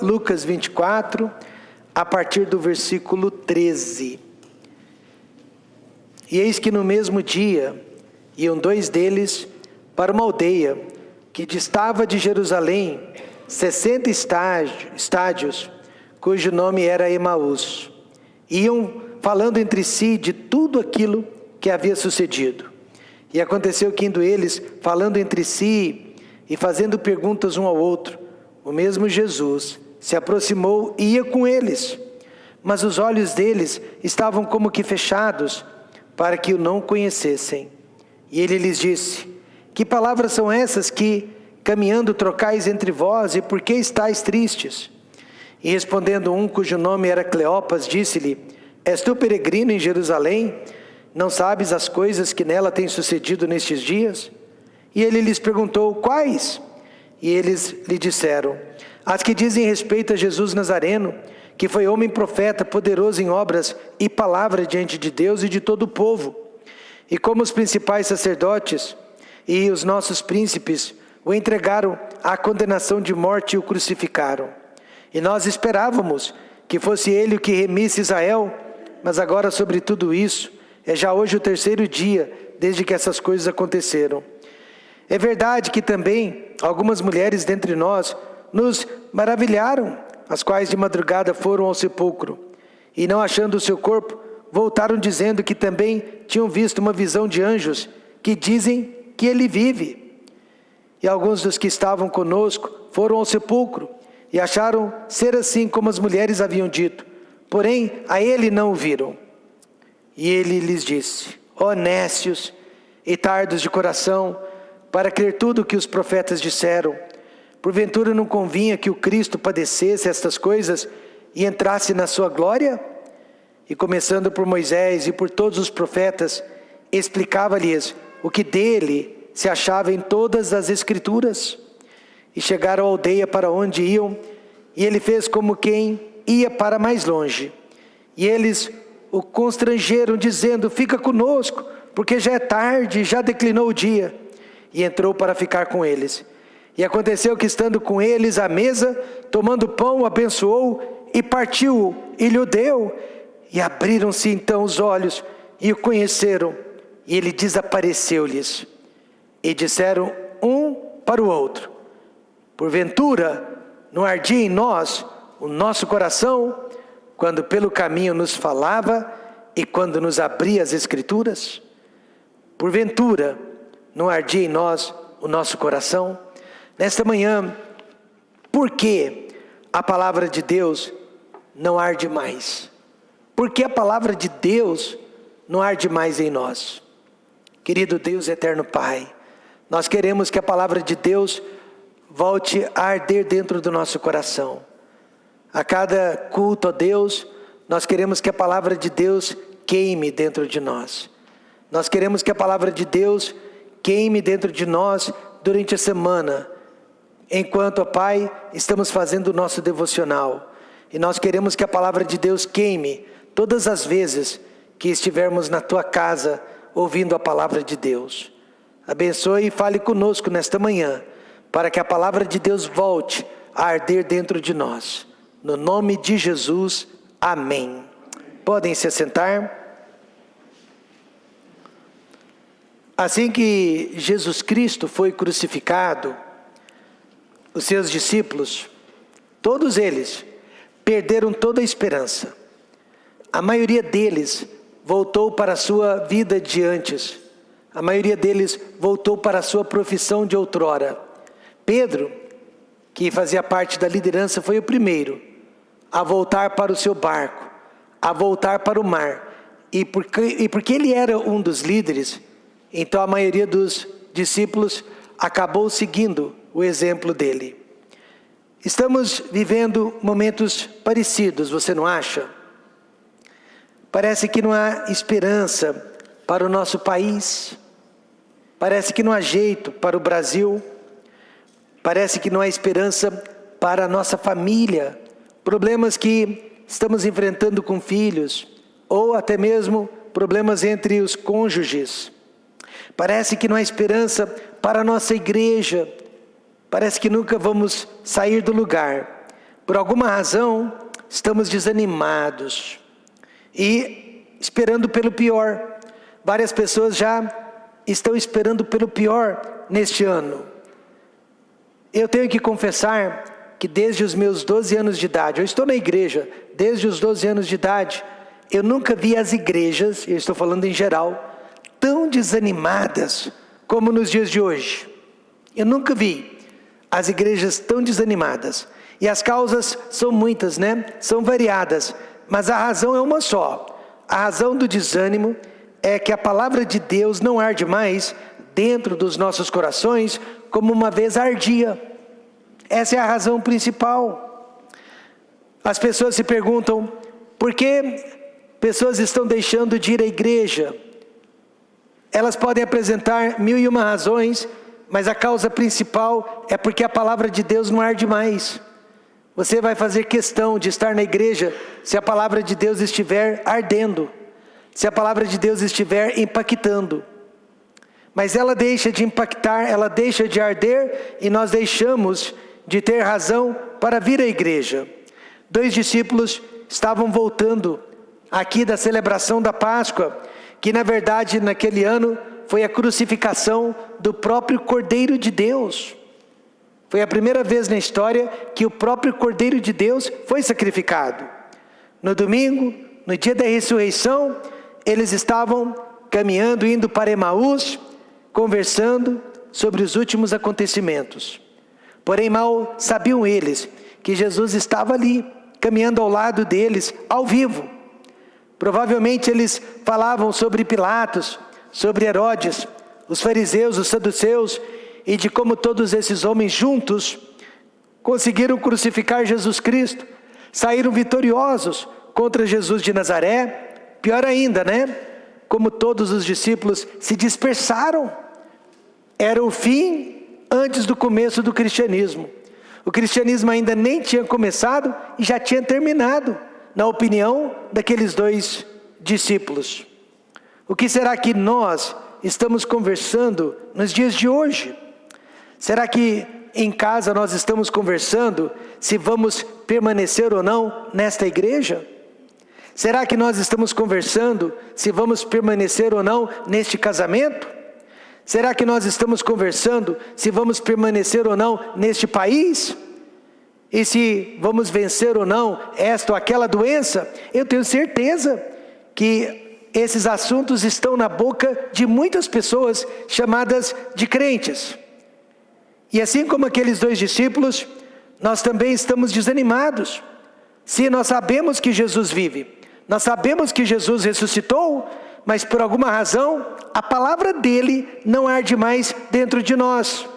Lucas 24, a partir do versículo 13. E eis que no mesmo dia iam 2 deles para uma aldeia que distava de Jerusalém 60 estádios, cujo nome era Emaús. Iam falando entre si de tudo aquilo que havia sucedido. E aconteceu que indo eles, falando entre si e fazendo perguntas um ao outro, o mesmo Jesus se aproximou e ia com eles. Mas os olhos deles estavam como que fechados, para que o não conhecessem. E ele lhes disse: que palavras são essas que, caminhando, trocais entre vós, e por que estáis tristes? E respondendo um, cujo nome era Cleopas, disse-lhe: és tu peregrino em Jerusalém? Não sabes as coisas que nela têm sucedido nestes dias? E ele lhes perguntou: quais? E eles lhe disseram: as que dizem respeito a Jesus Nazareno, que foi homem profeta, poderoso em obras e palavra diante de Deus e de todo o povo. E como os principais sacerdotes e os nossos príncipes o entregaram à condenação de morte e o crucificaram. E nós esperávamos que fosse ele o que remisse Israel, mas agora sobre tudo isso, é já hoje o 3º dia desde que essas coisas aconteceram. É verdade que também algumas mulheres dentre nós nos maravilharam, as quais de madrugada foram ao sepulcro, e não achando o seu corpo, voltaram dizendo que também tinham visto uma visão de anjos, que dizem que ele vive. E alguns dos que estavam conosco foram ao sepulcro, e acharam ser assim como as mulheres haviam dito, porém a ele não o viram. E ele lhes disse: ó nécios e tardos de coração, para crer tudo o que os profetas disseram, porventura não convinha que o Cristo padecesse estas coisas e entrasse na sua glória? E começando por Moisés e por todos os profetas, explicava-lhes o que dele se achava em todas as Escrituras. E chegaram à aldeia para onde iam, e ele fez como quem ia para mais longe. E eles o constrangeram, dizendo: fica conosco, porque já é tarde, já declinou o dia. E entrou para ficar com eles. E aconteceu que, estando com eles à mesa, tomando pão, abençoou e partiu-o e lhe deu. E abriram-se então os olhos e o conheceram. E ele desapareceu-lhes. E disseram um para o outro: porventura não ardia em nós o nosso coração, quando pelo caminho nos falava e quando nos abria as Escrituras? Porventura não ardia em nós o nosso coração? Nesta manhã, por que a palavra de Deus não arde mais? Por que a palavra de Deus não arde mais em nós? Querido Deus eterno Pai, nós queremos que a palavra de Deus volte a arder dentro do nosso coração. A cada culto a Deus, nós queremos que a palavra de Deus queime dentro de nós. Nós queremos que a palavra de Deus queime dentro de nós durante a semana, enquanto, ó Pai, estamos fazendo o nosso devocional. E nós queremos que a palavra de Deus queime todas as vezes que estivermos na Tua casa ouvindo a palavra de Deus. Abençoe e fale conosco nesta manhã, para que a palavra de Deus volte a arder dentro de nós. No nome de Jesus, amém. Podem se assentar. Assim que Jesus Cristo foi crucificado, os seus discípulos, todos eles, perderam toda a esperança. A maioria deles voltou para a sua vida de antes. A maioria deles voltou para a sua profissão de outrora. Pedro, que fazia parte da liderança, foi o primeiro a voltar para o seu barco, a voltar para o mar. E porque ele era um dos líderes, então a maioria dos discípulos acabou seguindo o exemplo dele. Estamos vivendo momentos parecidos, você não acha? Parece que não há esperança para o nosso país. Parece que não há jeito para o Brasil. Parece que não há esperança para a nossa família. Problemas que estamos enfrentando com filhos, ou até mesmo problemas entre os cônjuges. Parece que não há esperança para a nossa igreja. Parece que nunca vamos sair do lugar. por alguma razão, estamos desanimados e esperando pelo pior. Várias pessoas já estão esperando pelo pior neste ano. Eu tenho que confessar que desde os meus 12 anos de idade, eu estou na igreja desde os 12 anos de idade, eu nunca vi as igrejas, eu estou falando em geral, tão desanimadas como nos dias de hoje. Eu nunca vi as igrejas tão desanimadas. E as causas são muitas, né? São variadas, mas a razão é uma só. A razão do desânimo é que a palavra de Deus não arde mais dentro dos nossos corações como uma vez ardia. Essa é a razão principal. As pessoas se perguntam, por que pessoas estão deixando de ir à igreja? Elas podem apresentar 1001 razões, mas a causa principal é porque a palavra de Deus não arde mais. Você vai fazer questão de estar na igreja se a palavra de Deus estiver ardendo, se a palavra de Deus estiver impactando. Mas ela deixa de impactar, ela deixa de arder e nós deixamos de ter razão para vir à igreja. 2 discípulos estavam voltando aqui da celebração da Páscoa, que na verdade naquele ano foi a crucificação do próprio Cordeiro de Deus. Foi a primeira vez na história que o próprio Cordeiro de Deus foi sacrificado. No domingo, no dia da ressurreição, eles estavam caminhando, indo para Emaús, conversando sobre os últimos acontecimentos. Porém, mal sabiam eles que Jesus estava ali, caminhando ao lado deles, ao vivo. Provavelmente eles falavam sobre Pilatos, sobre Herodes, os fariseus, os saduceus, e de como todos esses homens juntos conseguiram crucificar Jesus Cristo, saíram vitoriosos contra Jesus de Nazaré. Pior ainda, né? Como todos os discípulos se dispersaram. Era o fim antes do começo do cristianismo. O cristianismo ainda nem tinha começado e já tinha terminado, na opinião daqueles 2 discípulos. O que será que nós estamos conversando nos dias de hoje? Será que em casa nós estamos conversando se vamos permanecer ou não nesta igreja? Será que nós estamos conversando se vamos permanecer ou não neste casamento? Será que nós estamos conversando se vamos permanecer ou não neste país? E se vamos vencer ou não esta ou aquela doença? Eu tenho certeza que esses assuntos estão na boca de muitas pessoas chamadas de crentes. E assim como aqueles 2 discípulos, nós também estamos desanimados. Sim, nós sabemos que Jesus vive, nós sabemos que Jesus ressuscitou, mas por alguma razão, a palavra dele não arde mais dentro de nós.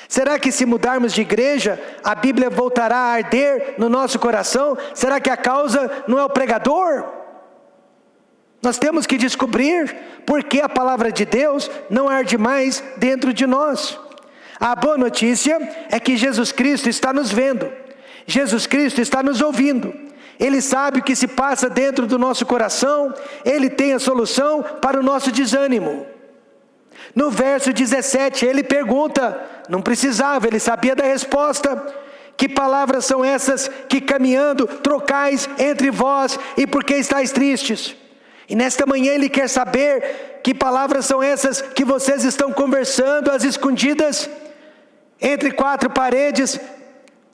Será que se mudarmos de igreja, a Bíblia voltará a arder no nosso coração? Será que a causa não é o pregador? Nós temos que descobrir por que a palavra de Deus não arde mais dentro de nós. A boa notícia é que Jesus Cristo está nos vendo. Jesus Cristo está nos ouvindo. Ele sabe o que se passa dentro do nosso coração. Ele tem a solução para o nosso desânimo. No verso 17, ele pergunta, não precisava, ele sabia da resposta. Que palavras são essas que caminhando trocais entre vós e por que estáis tristes? E nesta manhã ele quer saber que palavras são essas que vocês estão conversando às escondidas, entre 4 paredes,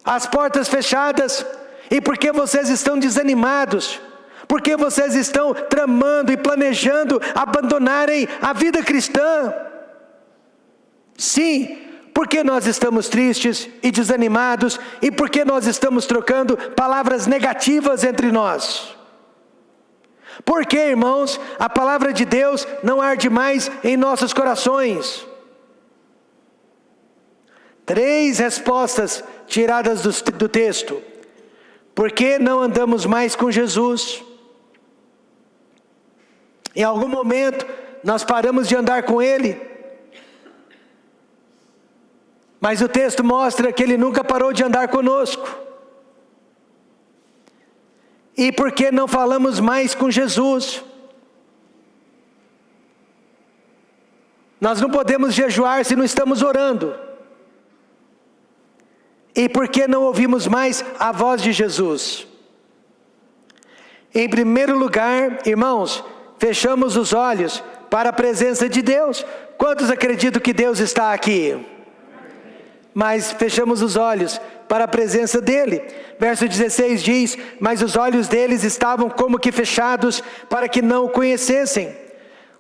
as portas fechadas, e por que vocês estão desanimados? Por que vocês estão tramando e planejando abandonarem a vida cristã? Sim, porque nós estamos tristes e desanimados, e porque nós estamos trocando palavras negativas entre nós. Porque, irmãos, a palavra de Deus não arde mais em nossos corações. 3 respostas tiradas do texto. Por que não andamos mais com Jesus? Em algum momento nós paramos de andar com Ele, mas o texto mostra que Ele nunca parou de andar conosco. E por que não falamos mais com Jesus? Nós não podemos jejuar se não estamos orando. E por que não ouvimos mais a voz de Jesus? Em primeiro lugar, irmãos, fechamos os olhos para a presença de Deus. Quantos acreditam que Deus está aqui? Mas fechamos os olhos para a presença dele. Verso 16 diz: mas os olhos deles estavam como que fechados para que não o conhecessem.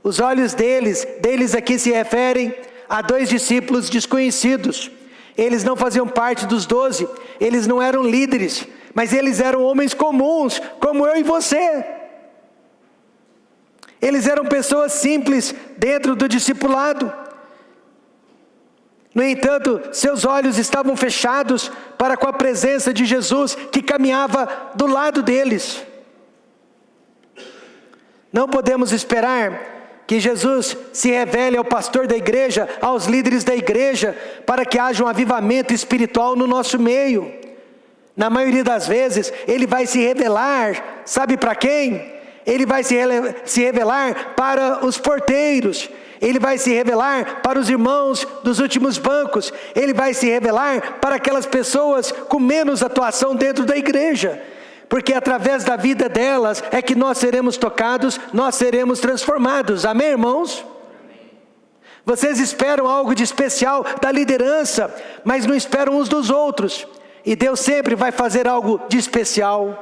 Os olhos deles aqui se referem a 2 discípulos desconhecidos. Eles não faziam parte dos 12, eles não eram líderes, mas eles eram homens comuns, como eu e você. Eles eram pessoas simples dentro do discipulado. No entanto, seus olhos estavam fechados para com a presença de Jesus, que caminhava do lado deles. Não podemos esperar que Jesus se revele ao pastor da igreja, aos líderes da igreja, para que haja um avivamento espiritual no nosso meio. Na maioria das vezes, Ele vai se revelar, sabe para quem? Ele vai se revelar para os porteiros. Ele vai se revelar para os irmãos dos últimos bancos. Ele vai se revelar para aquelas pessoas com menos atuação dentro da igreja. Porque através da vida delas é que nós seremos tocados, nós seremos transformados. Amém, irmãos? Vocês esperam algo de especial da liderança, mas não esperam uns dos outros. E Deus sempre vai fazer algo de especial.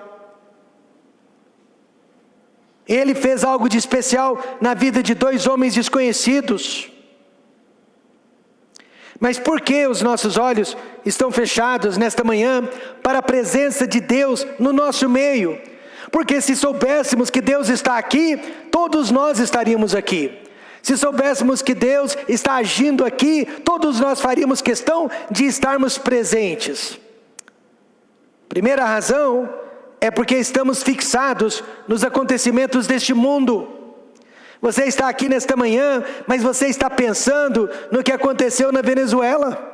Ele fez algo de especial na vida de 2 homens desconhecidos. Mas por que os nossos olhos estão fechados nesta manhã para a presença de Deus no nosso meio? Porque se soubéssemos que Deus está aqui, todos nós estaríamos aqui. Se soubéssemos que Deus está agindo aqui, todos nós faríamos questão de estarmos presentes. Primeira razão é porque estamos fixados nos acontecimentos deste mundo. Você está aqui nesta manhã, mas você está pensando no que aconteceu na Venezuela.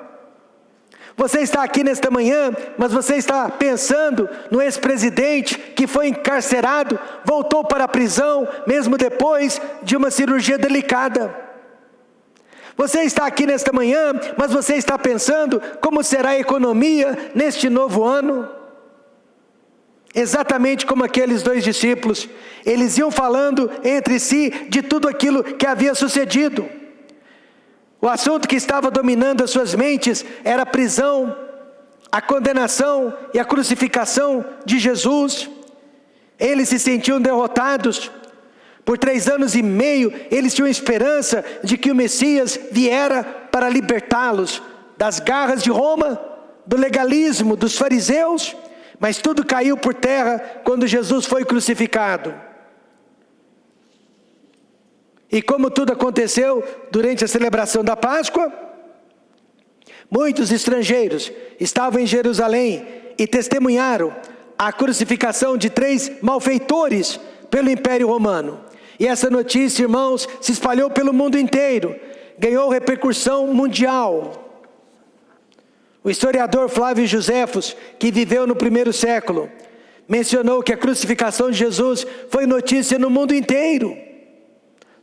Você está aqui nesta manhã, mas você está pensando no ex-presidente que foi encarcerado, voltou para a prisão, mesmo depois de uma cirurgia delicada. Você está aqui nesta manhã, mas você está pensando como será a economia neste novo ano. Exatamente como aqueles 2 discípulos, eles iam falando entre si de tudo aquilo que havia sucedido. O assunto que estava dominando as suas mentes era a prisão, a condenação e a crucificação de Jesus. Eles se sentiam derrotados. Por 3 anos e meio, eles tinham esperança de que o Messias viera para libertá-los das garras de Roma, do legalismo dos fariseus. Mas tudo caiu por terra quando Jesus foi crucificado. E como tudo aconteceu durante a celebração da Páscoa, muitos estrangeiros estavam em Jerusalém e testemunharam a crucificação de 3 malfeitores pelo Império Romano. E essa notícia, irmãos, se espalhou pelo mundo inteiro, ganhou repercussão mundial. O historiador Flávio Joséfos, que viveu no 1º século, mencionou que a crucificação de Jesus foi notícia no mundo inteiro.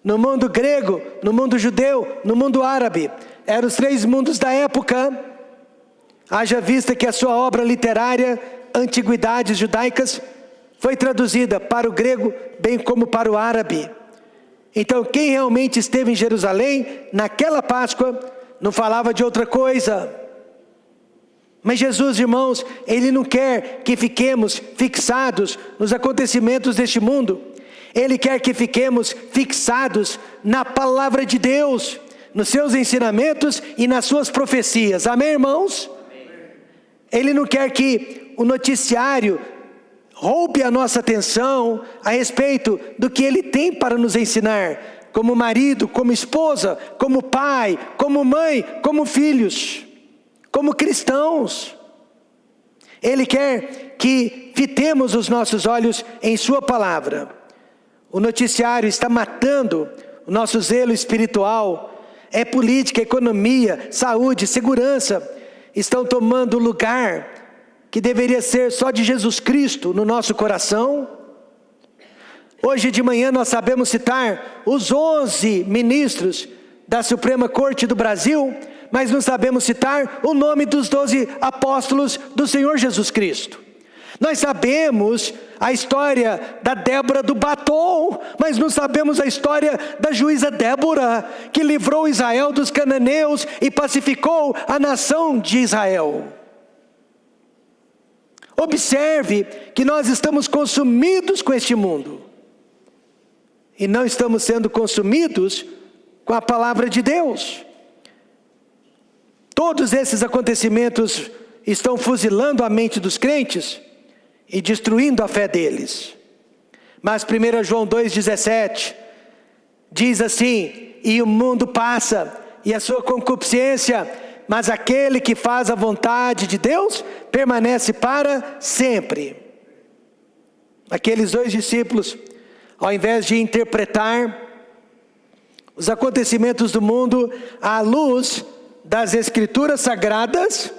No mundo grego, no mundo judeu, no mundo árabe. Eram os 3 mundos da época. Haja vista que a sua obra literária, Antiguidades Judaicas, foi traduzida para o grego, bem como para o árabe. Então, quem realmente esteve em Jerusalém, naquela Páscoa, não falava de outra coisa. Mas Jesus, irmãos, Ele não quer que fiquemos fixados nos acontecimentos deste mundo. Ele quer que fiquemos fixados na palavra de Deus, nos seus ensinamentos e nas suas profecias. Amém, irmãos? Amém. Ele não quer que o noticiário roube a nossa atenção a respeito do que Ele tem para nos ensinar, como marido, como esposa, como pai, como mãe, como filhos. Como cristãos. Ele quer que fitemos os nossos olhos em sua palavra. O noticiário está matando o nosso zelo espiritual. É política, economia, saúde, segurança. Estão tomando o lugar que deveria ser só de Jesus Cristo no nosso coração. Hoje de manhã nós sabemos citar os 11 ministros da Suprema Corte do Brasil, mas não sabemos citar o nome dos 12 apóstolos do Senhor Jesus Cristo. Nós sabemos a história da Débora do batom, mas não sabemos a história da juíza Débora, que livrou Israel dos cananeus e pacificou a nação de Israel. Observe que nós estamos consumidos com este mundo, e não estamos sendo consumidos com a palavra de Deus. Todos esses acontecimentos estão fuzilando a mente dos crentes e destruindo a fé deles. Mas 1 João 2,17 diz assim: e o mundo passa e a sua concupiscência, mas aquele que faz a vontade de Deus permanece para sempre. Aqueles 2 discípulos, ao invés de interpretar os acontecimentos do mundo à luz das Escrituras Sagradas,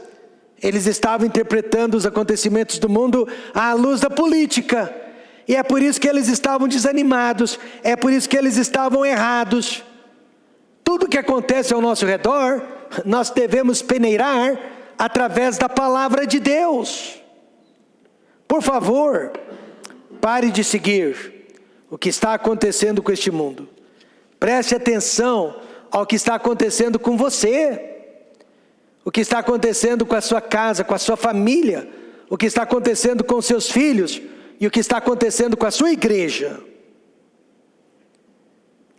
eles estavam interpretando os acontecimentos do mundo à luz da política. E é por isso que eles estavam desanimados, é por isso que eles estavam errados. Tudo que acontece ao nosso redor, nós devemos peneirar através da palavra de Deus. Por favor, pare de seguir o que está acontecendo com este mundo. Preste atenção ao que está acontecendo com você. O que está acontecendo com a sua casa, com a sua família. O que está acontecendo com seus filhos. E o que está acontecendo com a sua igreja.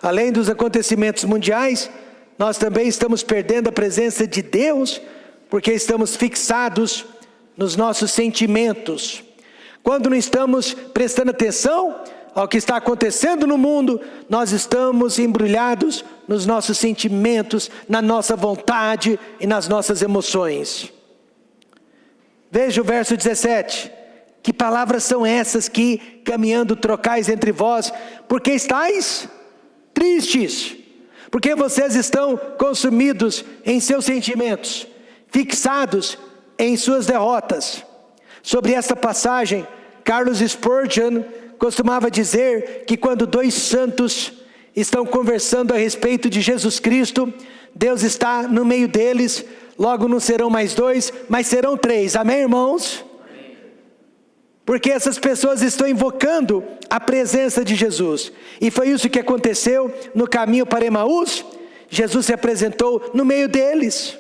Além dos acontecimentos mundiais, nós também estamos perdendo a presença de Deus, porque estamos fixados nos nossos sentimentos. Quando não estamos prestando atenção ao que está acontecendo no mundo, nós estamos embrulhados nos nossos sentimentos, na nossa vontade e nas nossas emoções. Veja o verso 17. Que palavras são essas que, caminhando, trocais entre vós? Porque estáis tristes, porque vocês estão consumidos em seus sentimentos, fixados em suas derrotas. Sobre esta passagem, Carlos Spurgeon costumava dizer que quando 2 santos estão conversando a respeito de Jesus Cristo, Deus está no meio deles. Logo não serão mais 2, mas serão 3, amém, irmãos? Porque essas pessoas estão invocando a presença de Jesus. E foi isso que aconteceu no caminho para Emaús. Jesus se apresentou no meio deles.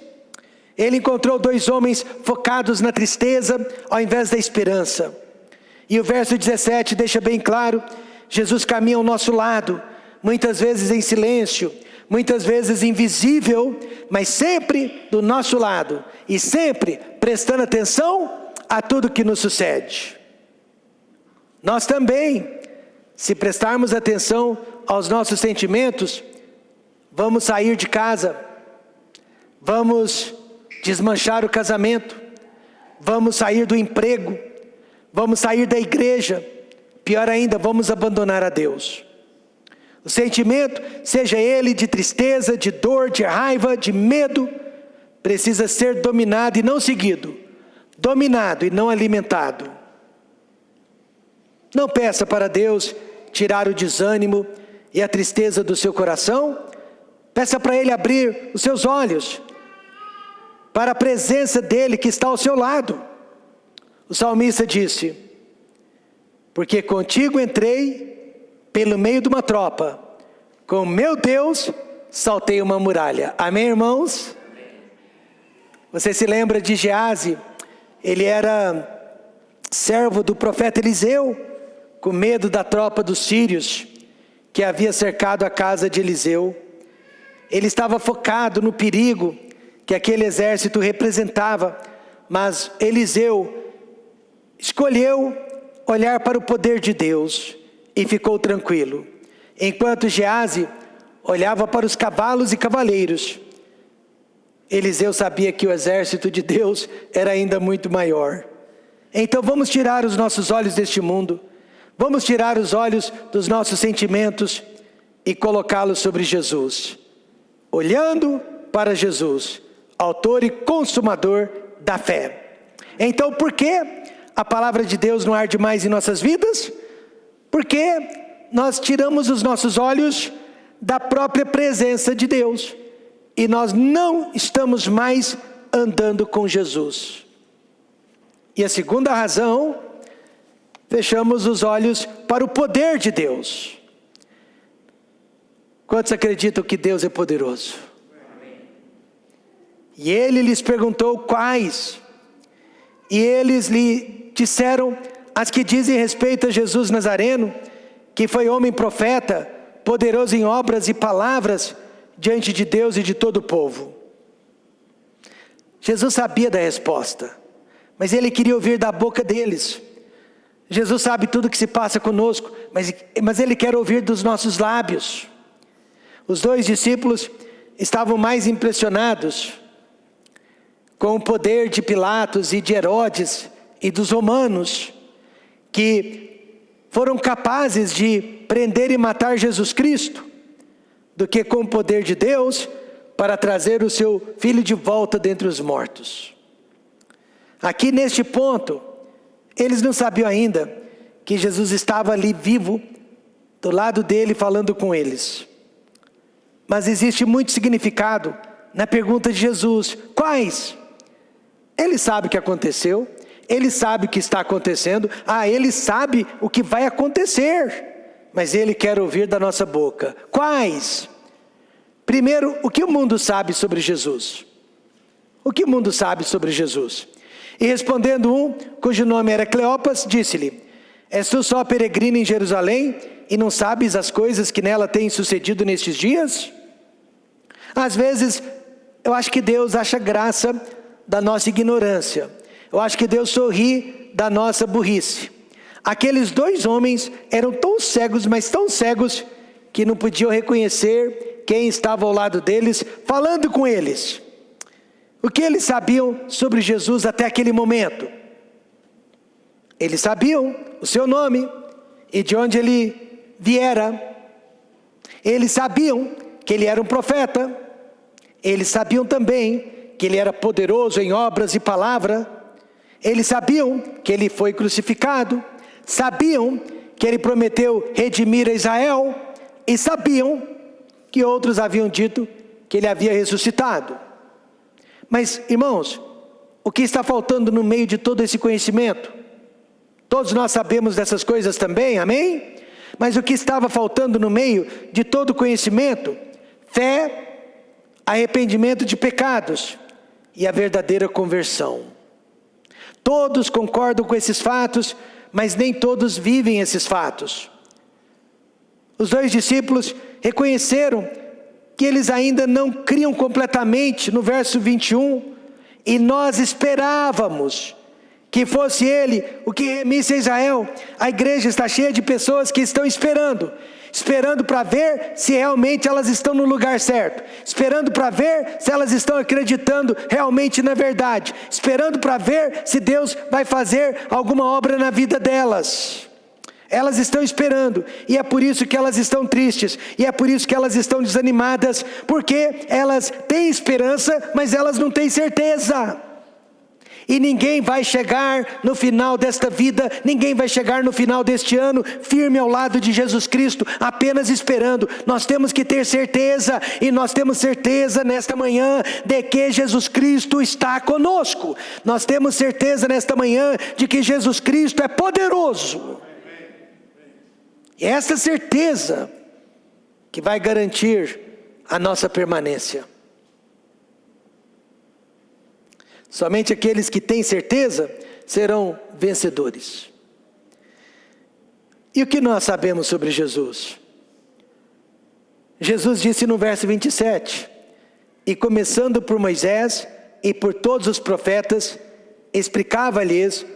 Ele encontrou 2 homens focados na tristeza ao invés da esperança. E o verso 17 deixa bem claro: Jesus caminha ao nosso lado, muitas vezes em silêncio, muitas vezes invisível, mas sempre do nosso lado, e sempre prestando atenção a tudo que nos sucede. Nós também, se prestarmos atenção aos nossos sentimentos, vamos sair de casa, vamos desmanchar o casamento, vamos sair do emprego, vamos sair da igreja, pior ainda, vamos abandonar a Deus. O sentimento, seja ele de tristeza, de dor, de raiva, de medo, precisa ser dominado e não seguido, dominado e não alimentado. Não peça para Deus tirar o desânimo e a tristeza do seu coração. Peça para Ele abrir os seus olhos para a presença dEle que está ao seu lado. O salmista disse: porque contigo entrei pelo meio de uma tropa, com meu Deus saltei uma muralha. Amém, irmãos? Você se lembra de Geazi? Ele era servo do profeta Eliseu, com medo da tropa dos sírios que havia cercado a casa de Eliseu. Ele estava focado no perigo que aquele exército representava, mas Eliseu escolheu olhar para o poder de Deus e ficou tranquilo. Enquanto Geazi olhava para os cavalos e cavaleiros, Eliseu sabia que o exército de Deus era ainda muito maior. Então vamos tirar os nossos olhos deste mundo, vamos tirar os olhos dos nossos sentimentos e colocá-los sobre Jesus, olhando para Jesus, autor e consumador da fé. Então por que a palavra de Deus não arde mais em nossas vidas? Porque nós tiramos os nossos olhos da própria presença de Deus e nós não estamos mais andando com Jesus. E a segunda razão, fechamos os olhos para o poder de Deus. Quantos acreditam que Deus é poderoso? E ele lhes perguntou quais, e eles lhe disseram as que dizem respeito a Jesus Nazareno, que foi homem profeta, poderoso em obras e palavras diante de Deus e de todo o povo. Jesus sabia da resposta, mas ele queria ouvir da boca deles. Jesus sabe tudo o que se passa conosco, mas ele quer ouvir dos nossos lábios. Os dois discípulos estavam mais impressionados com o poder de Pilatos e de Herodes e dos romanos, que foram capazes de prender e matar Jesus Cristo, do que com o poder de Deus para trazer o seu filho de volta dentre os mortos. Aqui neste ponto, eles não sabiam ainda que Jesus estava ali vivo, do lado dele, falando com eles. Mas existe muito significado na pergunta de Jesus: quais? Ele sabe o que aconteceu, ele sabe o que está acontecendo, ele sabe o que vai acontecer, mas ele quer ouvir da nossa boca. Quais? Primeiro, o que o mundo sabe sobre Jesus? O que o mundo sabe sobre Jesus? E respondendo um, cujo nome era Cleopas, disse-lhe: és tu só peregrino em Jerusalém, e não sabes as coisas que nela têm sucedido nestes dias? Às vezes, eu acho que Deus acha graça da nossa ignorância. Eu acho que Deus sorri da nossa burrice. Aqueles dois homens eram tão cegos, mas tão cegos, que não podiam reconhecer quem estava ao lado deles, falando com eles. O que eles sabiam sobre Jesus até aquele momento? Eles sabiam o seu nome e de onde ele viera. Eles sabiam que ele era um profeta. Eles sabiam também que ele era poderoso em obras e palavra. Eles sabiam que ele foi crucificado. Sabiam que ele prometeu redimir a Israel. E sabiam que outros haviam dito que ele havia ressuscitado. Mas, irmãos, o que está faltando no meio de todo esse conhecimento? Todos nós sabemos dessas coisas também, amém? Mas o que estava faltando no meio de todo o conhecimento? Fé, arrependimento de pecados e a verdadeira conversão. Todos concordam com esses fatos, mas nem todos vivem esses fatos. Os dois discípulos reconheceram que eles ainda não criam completamente, no verso 21, e nós esperávamos que fosse ele o que remisse a Israel. A igreja está cheia de pessoas que estão esperando para ver se realmente elas estão no lugar certo, esperando para ver se elas estão acreditando realmente na verdade, esperando para ver se Deus vai fazer alguma obra na vida delas. Elas estão esperando, e é por isso que elas estão tristes, e é por isso que elas estão desanimadas, porque elas têm esperança, mas elas não têm certeza. E ninguém vai chegar no final desta vida, ninguém vai chegar no final deste ano firme ao lado de Jesus Cristo, apenas esperando. Nós temos que ter certeza, e nós temos certeza nesta manhã de que Jesus Cristo está conosco. Nós temos certeza nesta manhã de que Jesus Cristo é poderoso. E é essa certeza que vai garantir a nossa permanência. Somente aqueles que têm certeza serão vencedores. E o que nós sabemos sobre Jesus? Jesus disse no verso 27, e começando por Moisés e por todos os profetas, explicava-lhes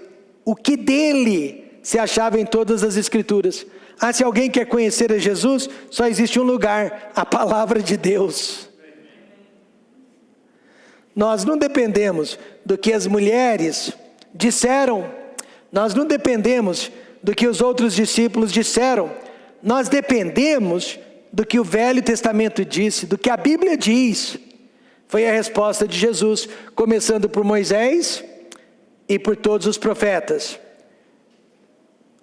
o que dele se achava em todas as escrituras. Se alguém quer conhecer a Jesus, só existe um lugar: a palavra de Deus. Nós não dependemos do que as mulheres disseram, nós não dependemos do que os outros discípulos disseram, nós dependemos do que o Velho Testamento disse, do que a Bíblia diz. Foi a resposta de Jesus, começando por Moisés e por todos os profetas.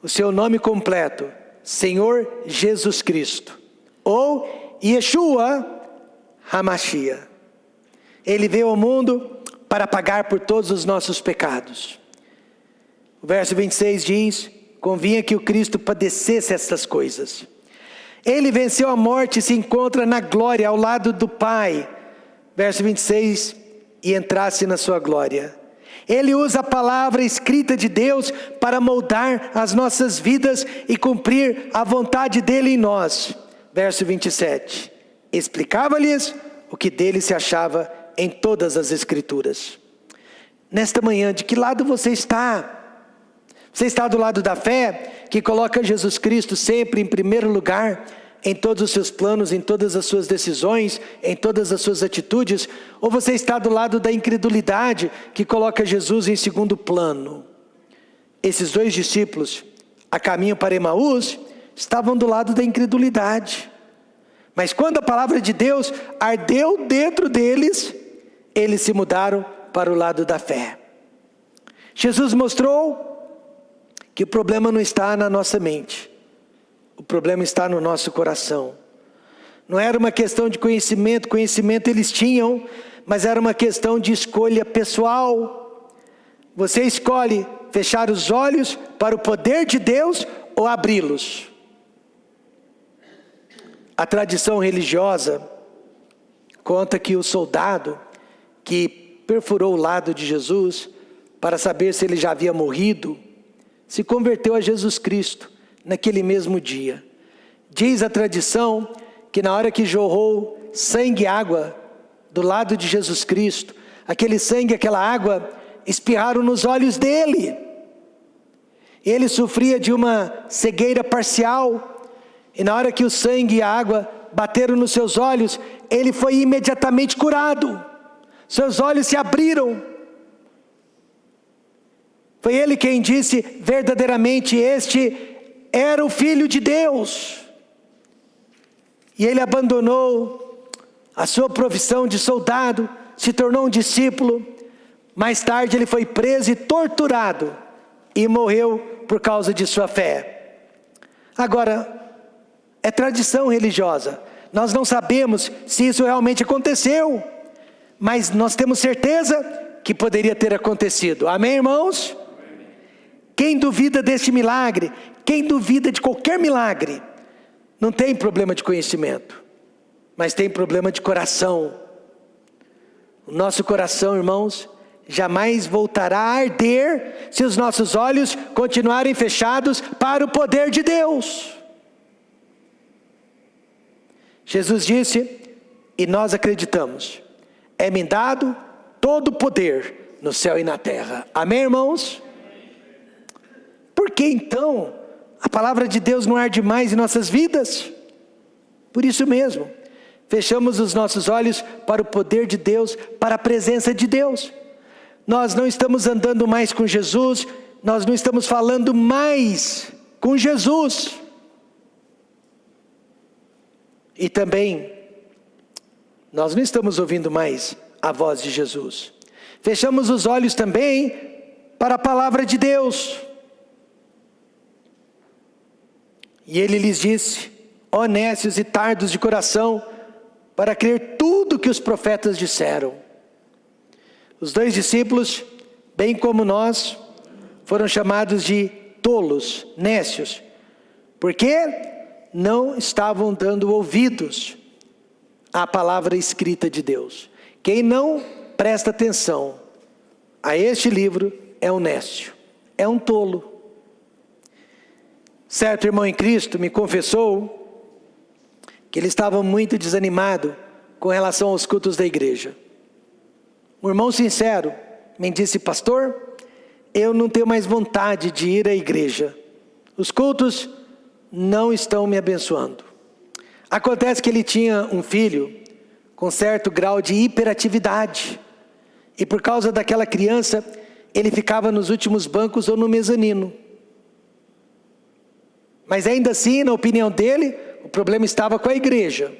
O seu nome completo: Senhor Jesus Cristo, ou Yeshua HaMashiach, Ele veio ao mundo para pagar por todos os nossos pecados. O verso 26 diz: convinha que o Cristo padecesse essas coisas. Ele venceu a morte e se encontra na glória ao lado do Pai. Verso 26, e entrasse na sua glória. Ele usa a palavra escrita de Deus para moldar as nossas vidas e cumprir a vontade dele em nós. Verso 27, explicava-lhes o que dele se achava em todas as Escrituras. Nesta manhã, de que lado você está? Você está do lado da fé, que coloca Jesus Cristo sempre em primeiro lugar, em todos os seus planos, em todas as suas decisões, em todas as suas atitudes? Ou você está do lado da incredulidade, que coloca Jesus em segundo plano? Esses dois discípulos, a caminho para Emaús, estavam do lado da incredulidade. Mas quando a palavra de Deus ardeu dentro deles, eles se mudaram para o lado da fé. Jesus mostrou que o problema não está na nossa mente. O problema está no nosso coração. Não era uma questão de conhecimento eles tinham, mas era uma questão de escolha pessoal. Você escolhe fechar os olhos para o poder de Deus ou abri-los. A tradição religiosa conta que o soldado que perfurou o lado de Jesus para saber se ele já havia morrido, se converteu a Jesus Cristo naquele mesmo dia. Diz a tradição que na hora que jorrou sangue e água do lado de Jesus Cristo, aquele sangue e aquela água espirraram nos olhos dele. Ele sofria de uma cegueira parcial, e na hora que o sangue e a água bateram nos seus olhos, ele foi imediatamente curado. Seus olhos se abriram. Foi ele quem disse: verdadeiramente este era o Filho de Deus. E ele abandonou a sua profissão de soldado, se tornou um discípulo. Mais tarde ele foi preso e torturado e morreu por causa de sua fé. Agora, é tradição religiosa. Nós não sabemos se isso realmente aconteceu, mas nós temos certeza que poderia ter acontecido. Amém, irmãos? Quem duvida deste milagre, quem duvida de qualquer milagre, não tem problema de conhecimento, mas tem problema de coração. O nosso coração, irmãos, jamais voltará a arder se os nossos olhos continuarem fechados para o poder de Deus. Jesus disse, e nós acreditamos: é-me dado todo o poder no céu e na terra. Amém, irmãos? Por que então a palavra de Deus não arde mais em nossas vidas? Por isso mesmo, fechamos os nossos olhos para o poder de Deus, para a presença de Deus. Nós não estamos andando mais com Jesus, nós não estamos falando mais com Jesus. E também, nós não estamos ouvindo mais a voz de Jesus. Fechamos os olhos também para a palavra de Deus. E ele lhes disse: ó nécios e tardos de coração, para crer tudo que os profetas disseram. Os dois discípulos, bem como nós, foram chamados de tolos, nécios, porque não estavam dando ouvidos à palavra escrita de Deus. Quem não presta atenção a este livro é um nécio, é um tolo. Certo irmão em Cristo me confessou que ele estava muito desanimado com relação aos cultos da igreja. Um irmão sincero me disse: pastor, eu não tenho mais vontade de ir à igreja. Os cultos não estão me abençoando. Acontece que ele tinha um filho com certo grau de hiperatividade. E por causa daquela criança, ele ficava nos últimos bancos ou no mezanino. Mas ainda assim, na opinião dele, o problema estava com a igreja.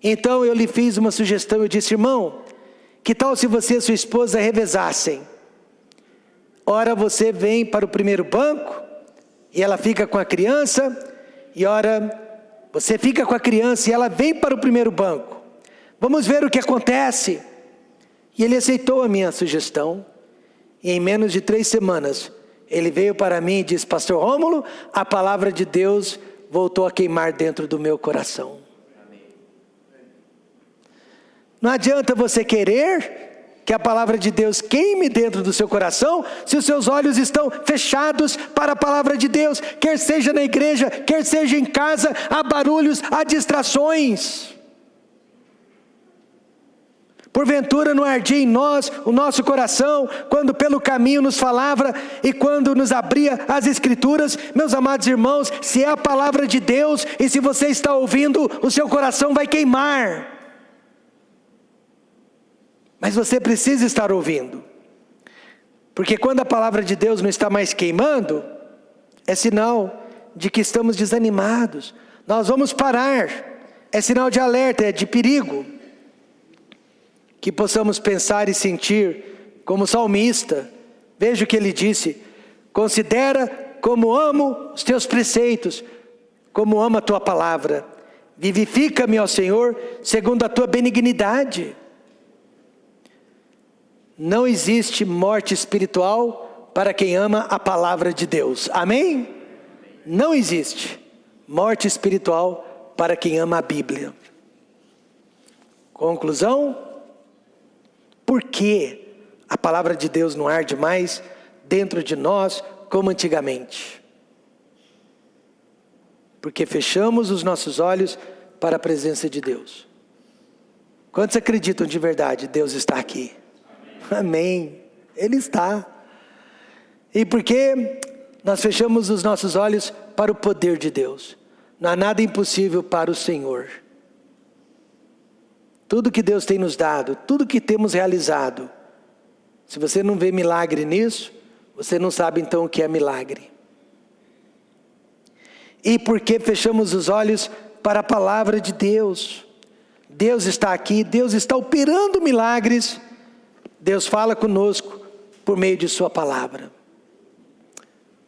Então eu lhe fiz uma sugestão, eu disse: irmão, que tal se você e sua esposa revezassem? Ora você vem para o primeiro banco, e ela fica com a criança, e ora você fica com a criança e ela vem para o primeiro banco. Vamos ver o que acontece. E ele aceitou a minha sugestão. E em menos de 3 semanas, ele veio para mim e disse: pastor Rômulo, a palavra de Deus voltou a queimar dentro do meu coração. Não adianta você querer que a palavra de Deus queime dentro do seu coração, se os seus olhos estão fechados para a palavra de Deus, quer seja na igreja, quer seja em casa, há barulhos, há distrações. Porventura não ardia em nós o nosso coração, quando pelo caminho nos falava e quando nos abria as escrituras? Meus amados irmãos, se é a palavra de Deus e se você está ouvindo, o seu coração vai queimar. Mas você precisa estar ouvindo, porque quando a palavra de Deus não está mais queimando, é sinal de que estamos desanimados. Nós vamos parar, é sinal de alerta, é de perigo. Que possamos pensar e sentir como salmista. Veja o que ele disse: considera como amo os teus preceitos, como amo a tua palavra. Vivifica-me, ó Senhor, segundo a tua benignidade. Não existe morte espiritual para quem ama a palavra de Deus. Amém? Não existe morte espiritual para quem ama a Bíblia. Conclusão: por que a palavra de Deus não arde mais dentro de nós como antigamente? Porque fechamos os nossos olhos para a presença de Deus. Quantos acreditam de verdade? Deus está aqui. Amém. Ele está. E por que nós fechamos os nossos olhos para o poder de Deus? Não há nada impossível para o Senhor. Tudo que Deus tem nos dado, tudo que temos realizado, se você não vê milagre nisso, você não sabe então o que é milagre. E por que fechamos os olhos para a palavra de Deus? Deus está aqui, Deus está operando milagres. Deus fala conosco por meio de sua palavra.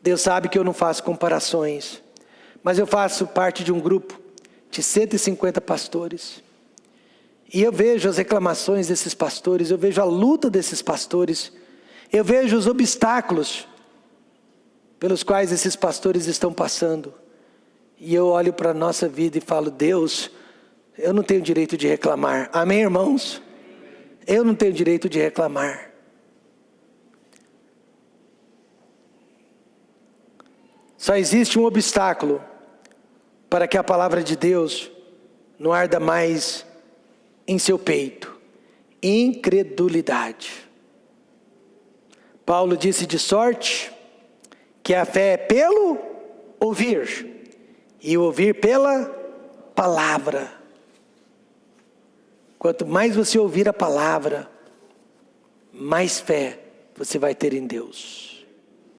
Deus sabe que eu não faço comparações, mas eu faço parte de um grupo de 150 pastores. E eu vejo as reclamações desses pastores, eu vejo a luta desses pastores, eu vejo os obstáculos pelos quais esses pastores estão passando. E eu olho para a nossa vida e falo: Deus, eu não tenho direito de reclamar. Amém, irmãos? Eu não tenho direito de reclamar. Só existe um obstáculo para que a palavra de Deus não arda mais em seu peito: incredulidade. Paulo disse de sorte que a fé é pelo ouvir, e o ouvir pela palavra. Quanto mais você ouvir a palavra, mais fé você vai ter em Deus.